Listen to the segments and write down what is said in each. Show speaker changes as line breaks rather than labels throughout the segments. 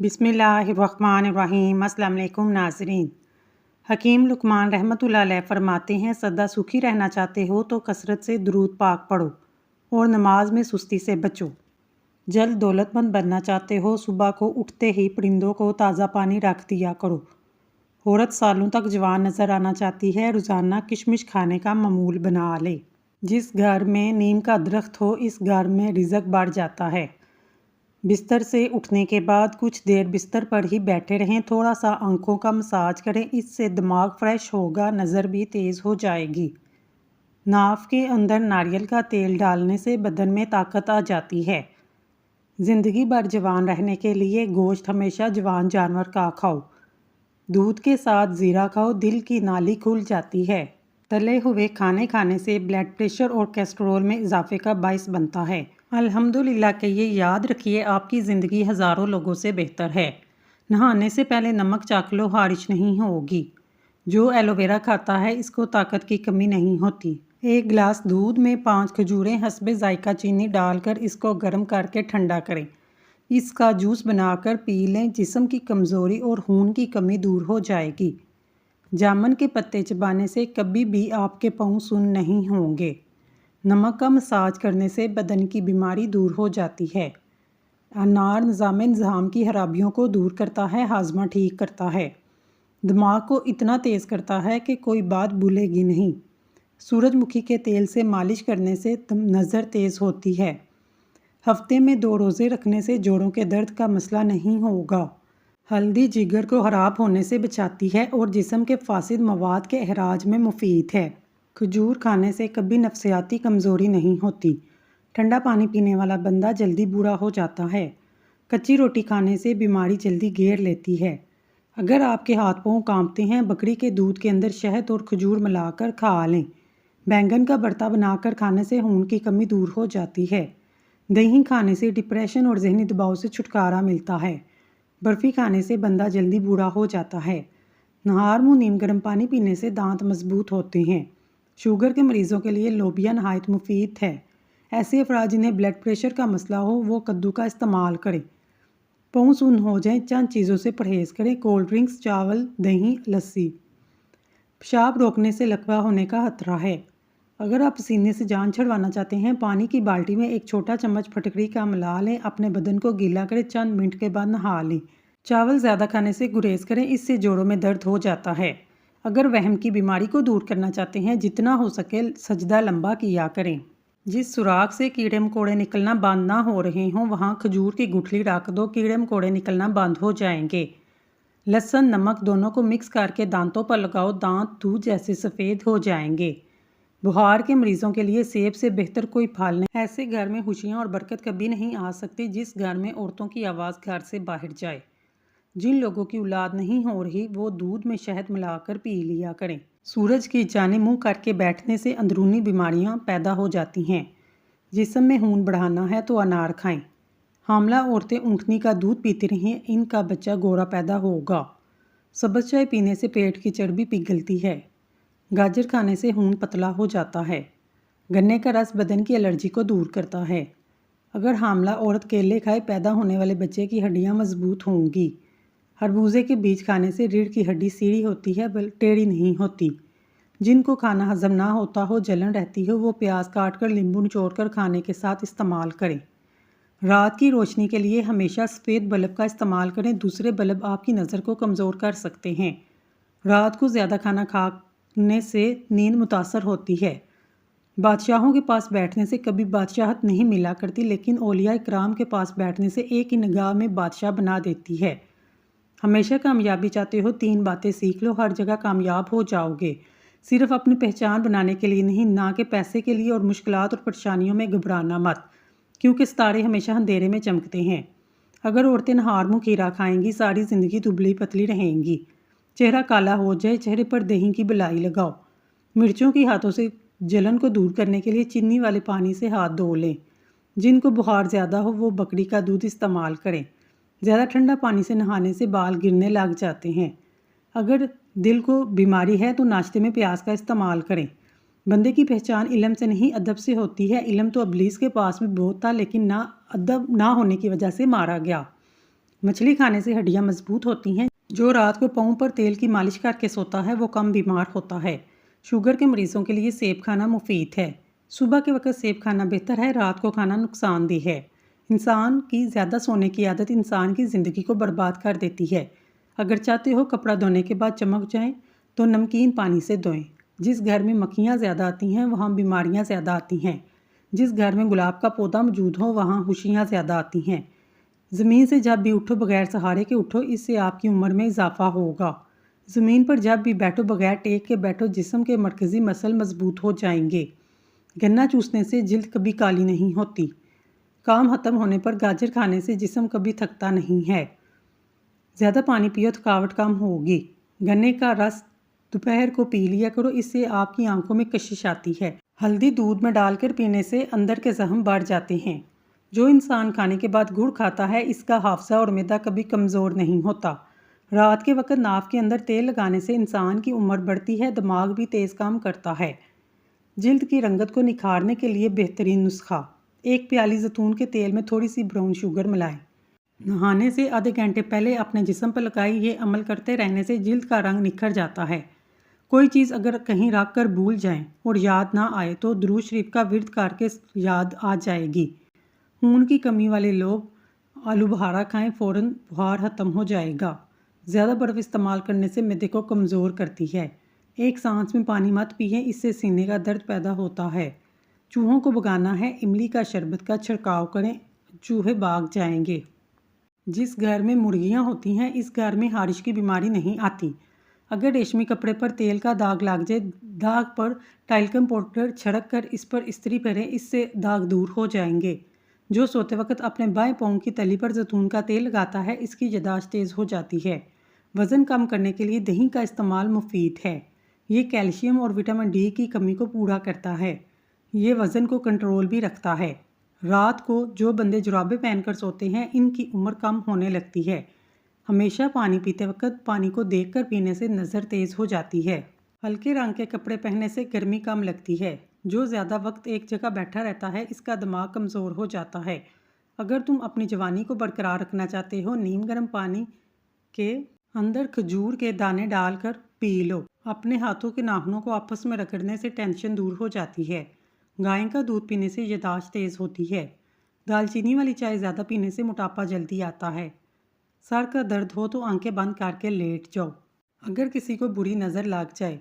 बिस्मिल्लाहिर्रहमानिर्रहीम। अस्सलाम वालेकुम नाज़रीन। हकीम लुकमान रहमतुल्लाह अलैह फरमाते हैं, सदा सुखी रहना चाहते हो तो कसरत से दुरूद पाक पढ़ो और नमाज में सुस्ती से बचो। जल्द दौलतमंद बनना चाहते हो, सुबह को उठते ही परिंदों को ताज़ा पानी रख दिया करो। औरत सालों तक जवान नज़र आना चाहती है, रोज़ाना किशमिश खाने का मामूल बना ले। जिस घर में नीम का दरख्त हो, इस घर में रिज़्क बढ़ जाता है। बिस्तर से उठने के बाद कुछ देर बिस्तर पर ही बैठे रहें, थोड़ा सा आंखों का मसाज करें, इससे दिमाग फ्रेश होगा, नज़र भी तेज़ हो जाएगी। नाफ के अंदर नारियल का तेल डालने से बदन में ताकत आ जाती है। ज़िंदगी भर जवान रहने के लिए गोश्त हमेशा जवान जानवर का खाओ। दूध के साथ ज़ीरा खाओ, दिल की नाली खुल जाती है। तले हुए खाने खाने से ब्लड प्रेशर और कोलेस्ट्रॉल में इजाफे का बाइस बनता है। अल्हम्दुलिल्लाह के ये याद रखिए, आपकी ज़िंदगी हज़ारों लोगों से बेहतर है। नहाने से पहले नमक चाख लो, हारिश नहीं होगी। जो एलोवेरा खाता है, इसको ताकत की कमी नहीं होती। एक गिलास दूध में 5 खजूरें हस्बे जायका चीनी डालकर इसको गर्म करके ठंडा करें। इसका जूस बनाकर पी लें, जिस्म की कमज़ोरी और खून की कमी दूर हो जाएगी। जामुन के पत्ते चबाने से कभी भी आपके पाँव सुन्न नहीं होंगे। नमक का मसाज करने से बदन की बीमारी दूर हो जाती है। अनार निज़ाम की खराबियों को दूर करता है, हाजमा ठीक करता है, दिमाग को इतना तेज़ करता है कि कोई बात भूलेगी नहीं। सूरजमुखी के तेल से मालिश करने से नज़र तेज़ होती है। हफ्ते में 2 रोज़े रखने से जोड़ों के दर्द का मसला नहीं होगा। हल्दी जिगर को ख़राब होने से बचाती है और जिस्म के फासिद मवाद के अखराज में मुफीद है। खजूर खाने से कभी नफसियाती कमज़ोरी नहीं होती। ठंडा पानी पीने वाला बंदा जल्दी बूढ़ा हो जाता है। कच्ची रोटी खाने से बीमारी जल्दी घेर लेती है। अगर आपके हाथ पाँव कांपते हैं, बकरी के दूध के अंदर शहद और खजूर मिलाकर खा लें। बैंगन का भरता बनाकर खाने से खून की कमी दूर हो जाती है। दही खाने से डिप्रेशन और जहनी दबाव से छुटकारा मिलता है। बर्फ़ी खाने से बंदा जल्दी बूढ़ा हो जाता है। नहार मुँह नीम गर्म पानी पीने से दांत मजबूत होते हैं। शुगर के मरीज़ों के लिए लोबिया नहायत मुफीद है। ऐसे अफराद जिन्हें ब्लड प्रेशर का मसला हो, वो कद्दू का इस्तेमाल करें। पाँव सुन्न हो जाएं, चंद चीज़ों से परहेज़ करें: कोल्ड ड्रिंक्स, चावल, दही, लस्सी। पेशाब रोकने से लकवा होने का खतरा है। अगर आप पसीने से जान छुड़वाना चाहते हैं, पानी की बाल्टी में 1 छोटा चम्मच फटकरी का मिला लें, अपने बदन को गीला करें, चंद मिनट के बाद नहा लें। चावल ज़्यादा खाने से गुरेज करें, इससे जोड़ों में दर्द हो जाता है। अगर वहम की बीमारी को दूर करना चाहते हैं, जितना हो सके सजदा लंबा किया करें। जिस सुराख से कीड़े मकोड़े निकलना बंद ना हो रहे हों, वहाँ खजूर की गुठली रख दो, कीड़े मकोड़े निकलना बंद हो जाएंगे। लहसुन नमक दोनों को मिक्स करके दांतों पर लगाओ, दांत दूध जैसे सफ़ेद हो जाएंगे। बुखार के मरीज़ों के लिए सेब से बेहतर कोई फल नहीं। ऐसे घर में खुशियाँ और बरकत कभी नहीं आ सकती जिस घर में औरतों की आवाज़ घर से बाहर जाए। जिन लोगों की औलाद नहीं हो रही, वो दूध में शहद मिलाकर पी लिया करें। सूरज की जानिब मुँह करके बैठने से अंदरूनी बीमारियां पैदा हो जाती हैं। जिस्म में खून बढ़ाना है तो अनार खाएं। हामला औरतें ऊँटनी का दूध पीती रहें, इनका बच्चा गोरा पैदा होगा। सब्ज़ चाय पीने से पेट की चर्बी पिघलती है। गाजर खाने से खून पतला हो जाता है। गन्ने का रस बदन की एलर्जी को दूर करता है। अगर हामला औरत केले खाए, पैदा होने वाले बच्चे की हड्डियाँ मजबूत होंगी। खरबूजे के बीज खाने से रीढ़ की हड्डी सीधी होती है, टेढ़ी नहीं होती। जिनको खाना हजम ना होता हो, जलन रहती हो, वो प्याज काट कर नींबू निचोड़ कर खाने के साथ इस्तेमाल करें। रात की रोशनी के लिए हमेशा सफ़ेद बल्ब का इस्तेमाल करें, दूसरे बल्ब आपकी नज़र को कमज़ोर कर सकते हैं। रात को ज़्यादा खाना खाने से नींद मुतासर होती है। बादशाहों के पास बैठने से कभी बादशाहत नहीं मिला करती, लेकिन औलिया इकराम के पास बैठने से एक ही निगाह में बादशाह बना देती है। हमेशा कामयाबी चाहते हो, 3 बातें सीख लो, हर जगह कामयाब हो जाओगे। सिर्फ अपनी पहचान बनाने के लिए नहीं, ना कि पैसे के लिए। और मुश्किलात और परेशानियों में घबराना मत, क्योंकि सितारे हमेशा अंधेरे में चमकते हैं। अगर औरतें नहार मुँह खीरा खाएंगी, सारी ज़िंदगी दुबली पतली रहेंगी। चेहरा काला हो जाए, चेहरे पर दही की बिलाई लगाओ। मिर्चों की हाथों से जलन को दूर करने के लिए चीनी वाले पानी से हाथ धो लें। जिनको बुखार ज़्यादा हो, वो बकरी का दूध इस्तेमाल करें। ज़्यादा ठंडा पानी से नहाने से बाल गिरने लग जाते हैं। अगर दिल को बीमारी है तो नाश्ते में प्याज का इस्तेमाल करें। बंदे की पहचान इल्म से नहीं, अदब से होती है। इल्म तो इब्लीस के पास भी बहुत था, लेकिन ना अदब ना होने की वजह से मारा गया। मछली खाने से हड्डियां मजबूत होती हैं। जो रात को पाँव पर तेल की मालिश करके सोता है वो कम बीमार होता है। शुगर के मरीजों के लिए सेब खाना मुफीद है। सुबह के वक्त सेब खाना बेहतर है, रात को खाना नुकसानदेह है। इंसान की ज़्यादा सोने की आदत इंसान की ज़िंदगी को बर्बाद कर देती है। अगर चाहते हो कपड़ा धोने के बाद चमक जाएं तो नमकीन पानी से धोएं। जिस घर में मक्खियाँ ज़्यादा आती हैं वहाँ बीमारियाँ ज़्यादा आती हैं। जिस घर में गुलाब का पौधा मौजूद हो वहाँ खुशियाँ ज़्यादा आती हैं। ज़मीन से जब भी उठो बगैर सहारे के उठो, इससे आपकी उम्र में इजाफा होगा। ज़मीन पर जब भी बैठो बगैर टेक के बैठो, जिस्म के मरकज़ी मसल मजबूत हो जाएंगे। गन्ना चूसने से जिल्द कभी काली नहीं होती। काम ख़त्म होने पर गाजर खाने से जिस्म कभी थकता नहीं है। ज़्यादा पानी पियो, थकावट कम होगी। गन्ने का रस दोपहर को पी लिया करो, इससे आपकी आंखों में कशिश आती है। हल्दी दूध में डालकर पीने से अंदर के जख्म बढ़ जाते हैं। जो इंसान खाने के बाद गुड़ खाता है इसका हाफजा और मैदा कभी कमज़ोर नहीं होता। रात के वक्त नाक के अंदर तेल लगाने से इंसान की उम्र बढ़ती है, दिमाग भी तेज़ काम करता है। जिल्द की रंगत को निखारने के लिए बेहतरीन नुस्खा, 1 प्याली जैतून के तेल में थोड़ी सी ब्राउन शुगर मिलाएं। नहाने से आधे घंटे पहले अपने जिस्म पर लगाई। ये अमल करते रहने से जिल्द का रंग निखर जाता है। कोई चीज़ अगर कहीं रख कर भूल जाएं और याद ना आए तो दुरूद शरीफ का विर्द करके याद आ जाएगी। खून की कमी वाले लोग आलू बुखारा खाएं, फ़ौरन बुखार ख़त्म हो जाएगा। ज़्यादा बर्फ़ इस्तेमाल करने से मैदे को कमज़ोर करती है। एक सांस में पानी मत पिए, इससे सीने का दर्द पैदा होता है। चूहों को भगाना है, इमली का शरबत का छिड़काव करें, चूहे भाग जाएंगे। जिस घर में मुर्गियां होती हैं इस घर में हारिश की बीमारी नहीं आती। अगर रेशमी कपड़े पर तेल का दाग लग जाए, दाग पर टाइल्कम पाउडर छिड़क कर इस पर इस्त्री करें, इससे दाग दूर हो जाएंगे। जो सोते वक्त अपने बाएं पाँव की तली पर जैतून का तेल लगाता है इसकी याददाश्त तेज़ हो जाती है। वज़न कम करने के लिए दही का इस्तेमाल मुफीद है। ये कैल्शियम और विटामिन डी की कमी को पूरा करता है। ये वज़न को कंट्रोल भी रखता है। रात को जो बंदे जुराबे पहनकर सोते हैं इनकी उम्र कम होने लगती है। हमेशा पानी पीते वक्त पानी को देखकर पीने से नज़र तेज़ हो जाती है। हल्के रंग के कपड़े पहनने से गर्मी कम लगती है। जो ज़्यादा वक्त एक जगह बैठा रहता है इसका दिमाग कमज़ोर हो जाता है। अगर तुम अपनी जवानी को बरकरार रखना चाहते हो, नीम गर्म पानी के अंदर खजूर के दाने डालकर पी लो। अपने हाथों के नाखूनों को आपस में रगड़ने से टेंशन दूर हो जाती है। गाय का दूध पीने से याददाश्त तेज़ होती है। दालचीनी वाली चाय ज़्यादा पीने से मोटापा जल्दी आता है। सर का दर्द हो तो आंखें बंद करके लेट जाओ। अगर किसी को बुरी नज़र लग जाए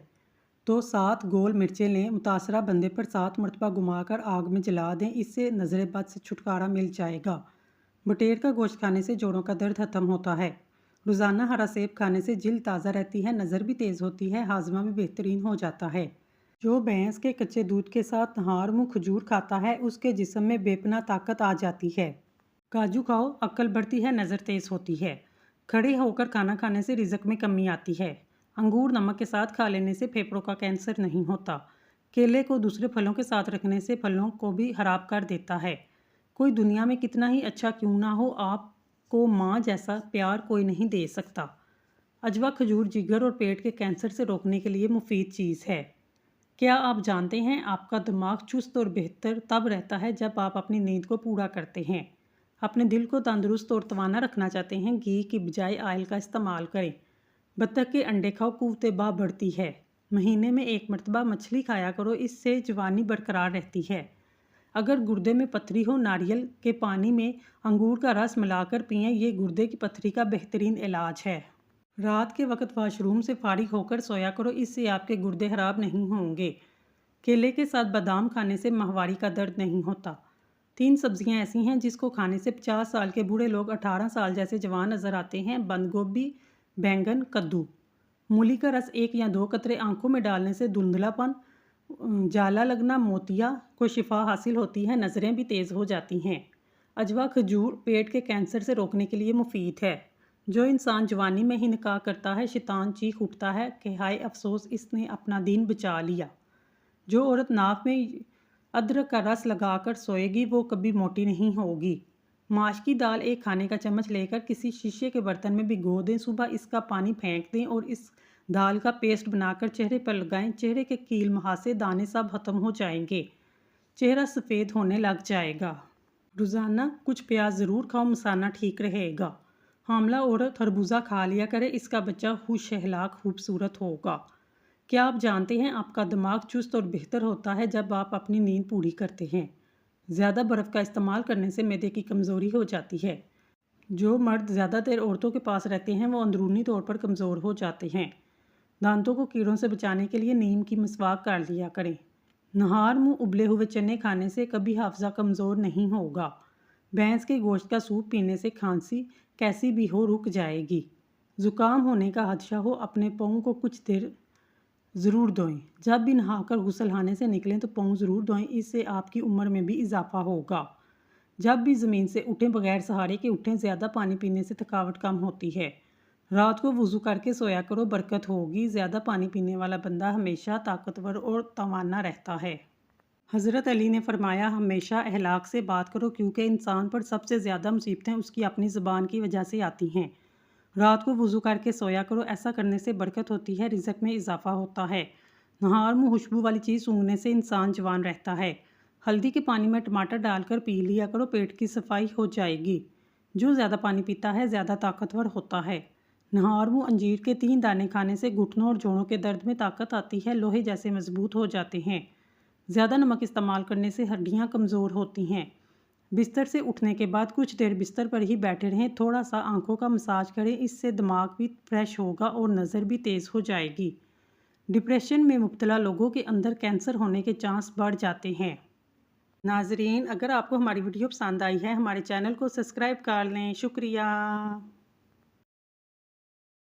तो 7 गोल मिर्चें लें, मुतासरा बंदे पर 7 मरतबा घुमाकर आग में जला दें, इससे नज़र बद से छुटकारा मिल जाएगा। बटेर का गोश्त खाने से जोड़ों का दर्द खत्म होता है। रोज़ाना हरा सेब खाने से जिल्द ताज़ा रहती है, नज़र भी तेज़ होती है, हाजमा भी बेहतरीन हो जाता है। जो भैंस के कच्चे दूध के साथ नहार मुँह खजूर खाता है उसके जिस्म में बेपना ताकत आ जाती है। काजू खाओ, अक्ल बढ़ती है, नज़र तेज़ होती है। खड़े होकर खाना खाने से रिज़्क में कमी आती है। अंगूर नमक के साथ खा लेने से फेफड़ों का कैंसर नहीं होता। केले को दूसरे फलों के साथ रखने से फलों को भी खराब कर देता है। कोई दुनिया में कितना ही अच्छा क्यों ना हो, आपको माँ जैसा प्यार कोई नहीं दे सकता। अजवा खजूर जिगर और पेट के कैंसर से रोकने के लिए मुफीद चीज़ है। क्या आप जानते हैं आपका दिमाग चुस्त और बेहतर तब रहता है जब आप अपनी नींद को पूरा करते हैं। अपने दिल को तंदुरुस्त और तवाना रखना चाहते हैं, घी की बजाय ऑयल का इस्तेमाल करें। बत्तख के अंडे खाओ, कुव्वत बा बढ़ती है। महीने में 1 मरतबा मछली खाया करो, इससे जवानी बरकरार रहती है। अगर गुर्दे में पथरी हो, नारियल के पानी में अंगूर का रस मिलाकर पिएं, ये गुर्दे की पथरी का बेहतरीन इलाज है। रात के वक्त वाशरूम से फारिग होकर सोया करो, इससे आपके गुर्दे खराब नहीं होंगे। केले के साथ बादाम खाने से माहवारी का दर्द नहीं होता। 3 सब्जियां ऐसी हैं जिसको खाने से 50 साल के बूढ़े लोग 18 साल जैसे जवान नज़र आते हैं। बंद गोभी, बैंगन, कद्दू। मूली का रस 1 या 2 कतरे आंखों में डालने से धुंधलापन, जाला लगना, मोतिया को शिफा हासिल होती है, नज़रें भी तेज़ हो जाती हैं। अजवा खजूर पेट के कैंसर से रोकने के लिए मुफीद है। जो इंसान जवानी में ही निकाह करता है शैतान चीख उठता है कि हाय अफसोस, इसने अपना दीन बचा लिया। जो औरत नाक में अदरक का रस लगाकर सोएगी वो कभी मोटी नहीं होगी। माश की दाल 1 खाने का चम्मच लेकर किसी शीशे के बर्तन में भिगो दें, सुबह इसका पानी फेंक दें और इस दाल का पेस्ट बनाकर चेहरे पर लगाएं। चेहरे के कील मुहासे दाने सब खत्म हो जाएंगे, चेहरा सफ़ेद होने लग जाएगा। रोज़ाना कुछ प्याज ज़रूर खाओ, मसाना ठीक रहेगा। हामला औरत खरबूजा खा लिया करे, इसका बच्चा खुश अखलाक खूबसूरत होगा। क्या आप जानते हैं आपका दिमाग चुस्त और बेहतर होता है जब आप अपनी नींद पूरी करते हैं। ज़्यादा बर्फ़ का इस्तेमाल करने से मैदे की कमज़ोरी हो जाती है। जो मर्द ज़्यादा देर औरतों के पास रहते हैं वो अंदरूनी तौर पर कमज़ोर हो जाते हैं। दांतों को कीड़ों से बचाने के लिए नीम की मसवाक कर लिया करें। नहार मुँह उबले हुए चने खाने से कभी हाफजा कमज़ोर नहीं होगा। भैंस के गोश्त का सूप पीने से खांसी कैसी भी हो रुक जाएगी। ज़ुकाम होने का खदशा हो अपने पाँव को कुछ देर ज़रूर धोएं। जब भी नहाकर गुसलखाने से निकलें तो पाँव ज़रूर धोएं, इससे आपकी उम्र में भी इजाफा होगा। जब भी ज़मीन से उठें बगैर सहारे के उठें, ज़्यादा पानी पीने से थकावट कम होती है। रात को वज़ू करके सोया करो, बरकत होगी। ज़्यादा पानी पीने वाला बंदा हमेशा ताकतवर और तवाना रहता है। हज़रत अली ने फरमाया, हमेशा अखलाक से बात करो क्योंकि इंसान पर सबसे ज़्यादा मुसीबतें उसकी अपनी ज़बान की वजह से आती हैं। रात को वज़ू करके सोया करो, ऐसा करने से बरकत होती है, रिज़्क़ में इजाफा होता है। नहार मुँह खुशबू वाली चीज़ सूंघने से इंसान जवान रहता है। हल्दी के पानी में टमाटर डालकर पी लिया करो, पेट की सफाई हो जाएगी। जो ज़्यादा पानी पीता है ज़्यादा ताकतवर होता है। नहार मुँह अंजीर के 3 दाने खाने से घुटनों और जोड़ों के दर्द में ताकत आती है, लोहे जैसे मजबूत हो जाते हैं। ज़्यादा नमक इस्तेमाल करने से हड्डियाँ कमज़ोर होती हैं। बिस्तर से उठने के बाद कुछ देर बिस्तर पर ही बैठे रहें, थोड़ा सा आंखों का मसाज करें, इससे दिमाग भी फ्रेश होगा और नज़र भी तेज़ हो जाएगी। डिप्रेशन में मुब्तला लोगों के अंदर कैंसर होने के चांस बढ़ जाते हैं। नाज़रीन, अगर आपको हमारी वीडियो पसंद आई है, हमारे चैनल को सब्सक्राइब कर लें। शुक्रिया।